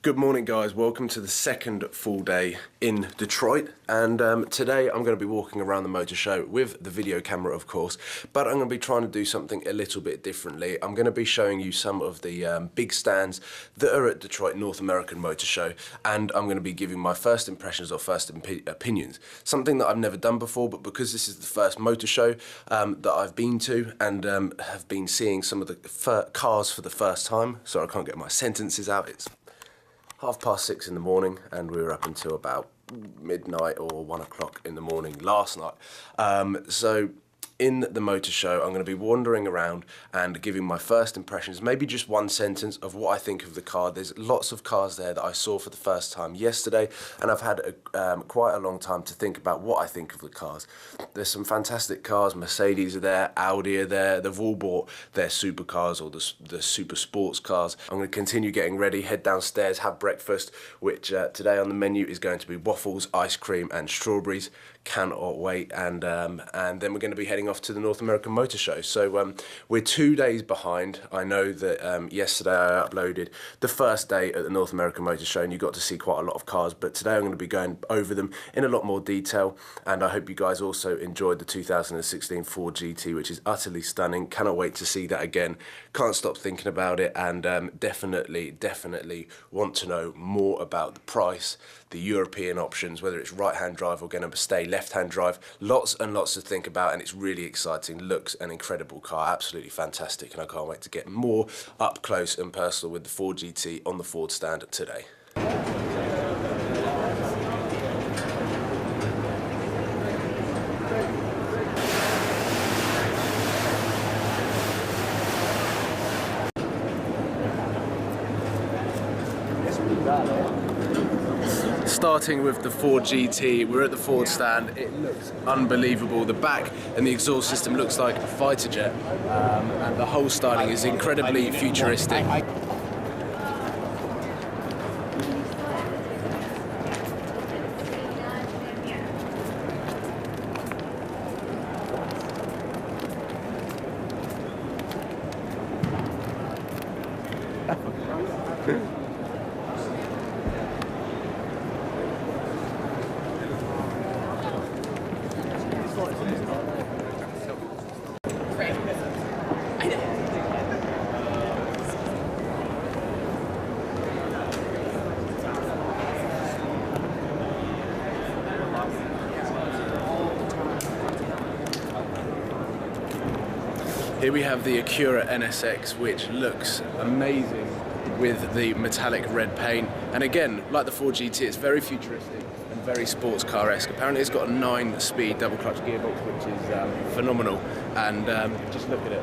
Good morning guys, welcome to the second full day in Detroit, and today I'm going to be walking around the motor show with the video camera of course, but I'm going to be trying to do something a little bit differently. I'm going to be showing you some of the big stands that are at Detroit North American Motor Show, and I'm going to be giving my first impressions or first opinions. Something that I've never done before, but because this is the first motor show that I've been to and have been seeing some of the cars for the first time, so I can't get my sentences out. It's 6:30 in the morning and we were up until about midnight or 1 o'clock in the morning last night. So in the motor show I'm going to be wandering around and giving my first impressions, maybe just one sentence of what I think of the car. There's lots of cars there that I saw for the first time yesterday, and I've had quite a long time to think about what I think of the cars. There's some fantastic cars. Mercedes are there, Audi are there, they've all bought their supercars or the Super Sportscars. I'm going to continue getting ready, head downstairs, have breakfast, which today on the menu is going to be waffles, ice cream and strawberries. Cannot wait, and then we're going to be heading off to the North American Motor Show. So we're 2 days behind. I know that yesterday I uploaded the first day at the North American Motor Show and you got to see quite a lot of cars, but today I'm going to be going over them in a lot more detail, and I hope you guys also enjoyed the 2016 Ford GT, which is utterly stunning. Cannot wait to see that again. Can't stop thinking about it, and definitely want to know more about the price, the European options, whether it's right-hand drive or going to stay left-hand drive. Lots and lots to think about, and it's really exciting. Looks an incredible car, absolutely fantastic, and I can't wait to get more up close and personal with the Ford GT on the Ford stand today. Starting with the Ford GT, we're at the Ford stand. It looks unbelievable. The back and the exhaust system looks like a fighter jet, and the whole styling is incredibly futuristic. Here we have the Acura NSX, which looks amazing with the metallic red paint. And again, like the Ford GT, it's very futuristic and very sports car-esque. Apparently it's got a 9-speed double clutch gearbox, which is phenomenal. And just look at it.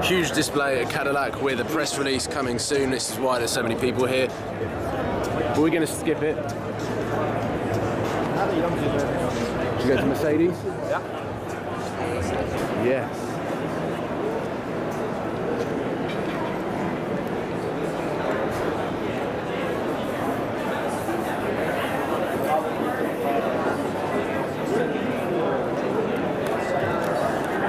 Huge display at Cadillac with a press release coming soon. This is why there's so many people here. Are we going to skip it? Should we go to Mercedes? Yeah. Yes.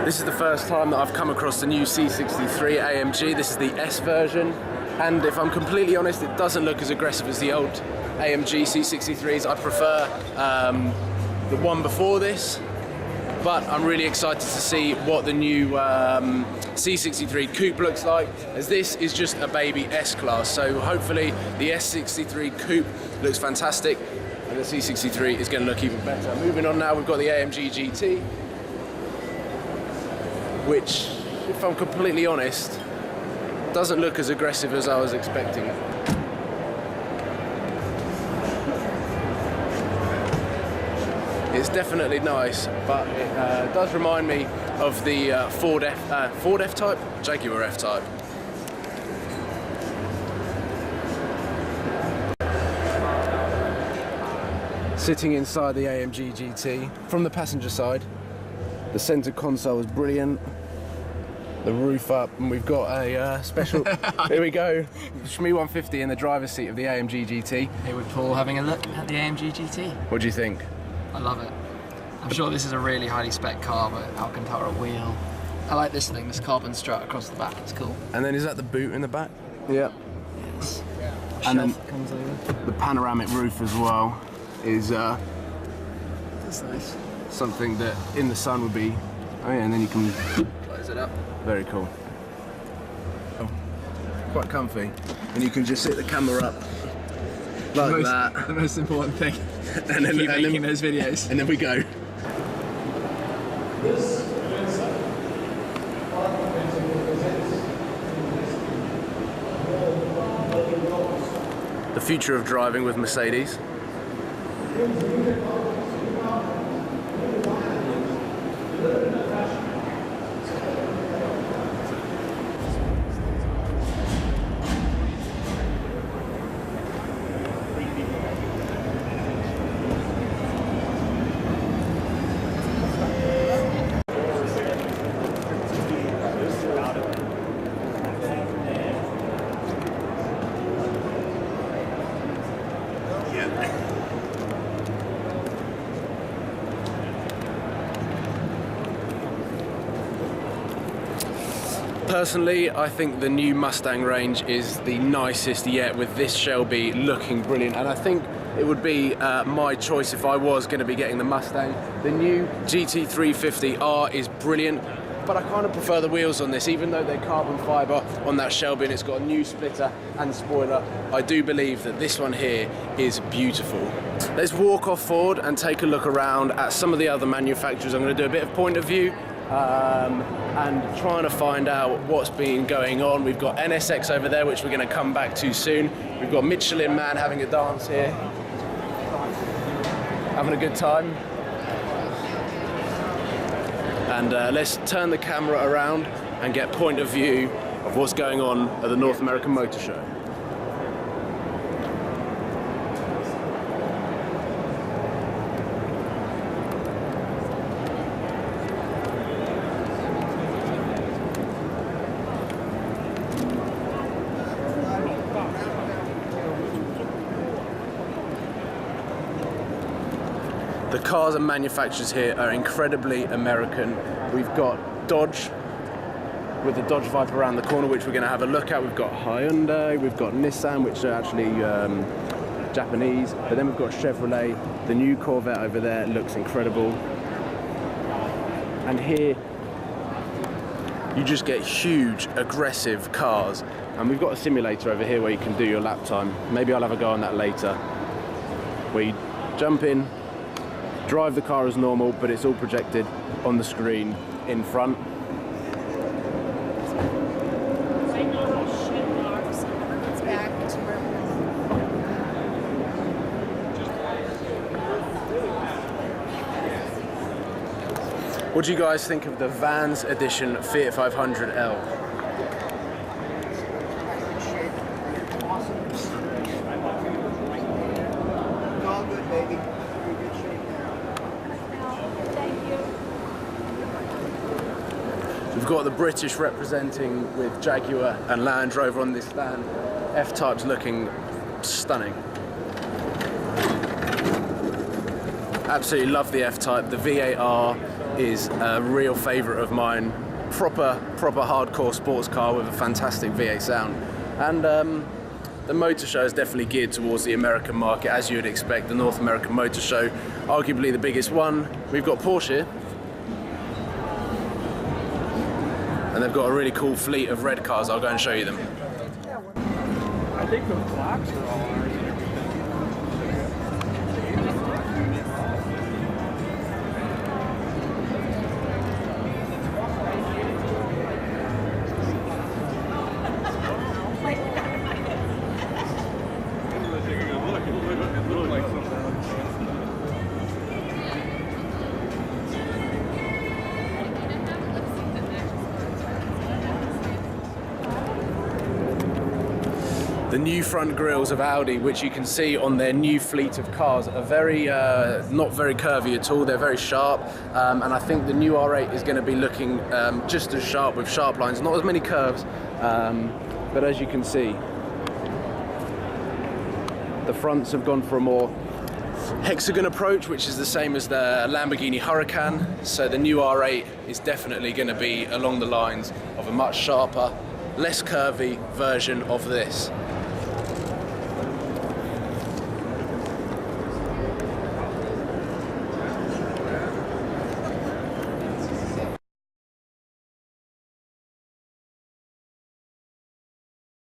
This is the first time that I've come across the new C63 AMG. This is the S version, and if I'm completely honest, it doesn't look as aggressive as the old AMG C63s. I prefer the one before this, but I'm really excited to see what the new C63 Coupe looks like, as this is just a baby S-Class. So hopefully the S63 Coupe looks fantastic, and the C63 is going to look even better. Moving on now, we've got the AMG GT, which, if I'm completely honest, doesn't look as aggressive as I was expecting. It's definitely nice, but it does remind me of the Ford F-Type? Jaguar F-Type. Sitting inside the AMG GT, from the passenger side, the center console is brilliant. the roof up, and we've got a special. Here we go, Shmee150 in the driver's seat of the AMG GT. Here with Paul having a look at the AMG GT. What do you think? I love it. I'm sure this is a really highly spec car, but Alcantara wheel. I like this thing, this carbon strut across the back, it's cool. And then is that the boot in the back? Yeah. Yes. And then comes over. the panoramic roof as well is That's nice. something that in the sun would be. Oh yeah, and then you can Close it up. Very cool. Oh, quite comfy, and you can just sit the camera up like that. The most important thing. And then keep making those videos. And then we go. The future of driving with Mercedes. Personally, I think the new Mustang range is the nicest yet, with this Shelby looking brilliant, and I think it would be my choice if I was going to be getting the Mustang. The new GT350R is brilliant, but I kind of prefer the wheels on this, even though they're carbon fibre on that Shelby and it's got a new splitter and spoiler. I do believe that this one here is beautiful. Let's walk off forward and take a look around at some of the other manufacturers. I'm going to do a bit of point of view and trying to find out what's been going on. We've got NSX over there, which we're going to come back to soon. We've got Michelin Man having a dance here, having a good time. And let's turn the camera around and get point of view of what's going on at the North American Motor Show. The cars and manufacturers here are incredibly American. We've got Dodge with the Dodge Viper around the corner, which we're going to have a look at. We've got Hyundai, we've got Nissan, which are actually Japanese, but then we've got Chevrolet. The new Corvette over there looks incredible. And here you just get huge, aggressive cars. And we've got a simulator over here where you can do your lap time. Maybe I'll have a go on that later, where you jump in, drive the car as normal, but it's all projected on the screen in front. What do you guys think of the Vans Edition Fiat 500L? We've got the British representing with Jaguar and Land Rover on this van. F-Type's looking stunning. Absolutely love the F-Type. The VAR is a real favourite of mine. Proper hardcore sports car with a fantastic V8 sound. And the Motor Show is definitely geared towards the American market, as you would expect. The North American Motor Show, arguably the biggest one. We've got Porsche, and they've got a really cool fleet of red cars. I'll go and show you them. I think the blocks are all ours. The new front grills of Audi, which you can see on their new fleet of cars, are very not very curvy at all. They're very sharp, and I think the new R8 is going to be looking just as sharp, with sharp lines, not as many curves, but as you can see, the fronts have gone for a more hexagon approach, which is the same as the Lamborghini Huracan. So the new R8 is definitely going to be along the lines of a much sharper, less curvy version of this.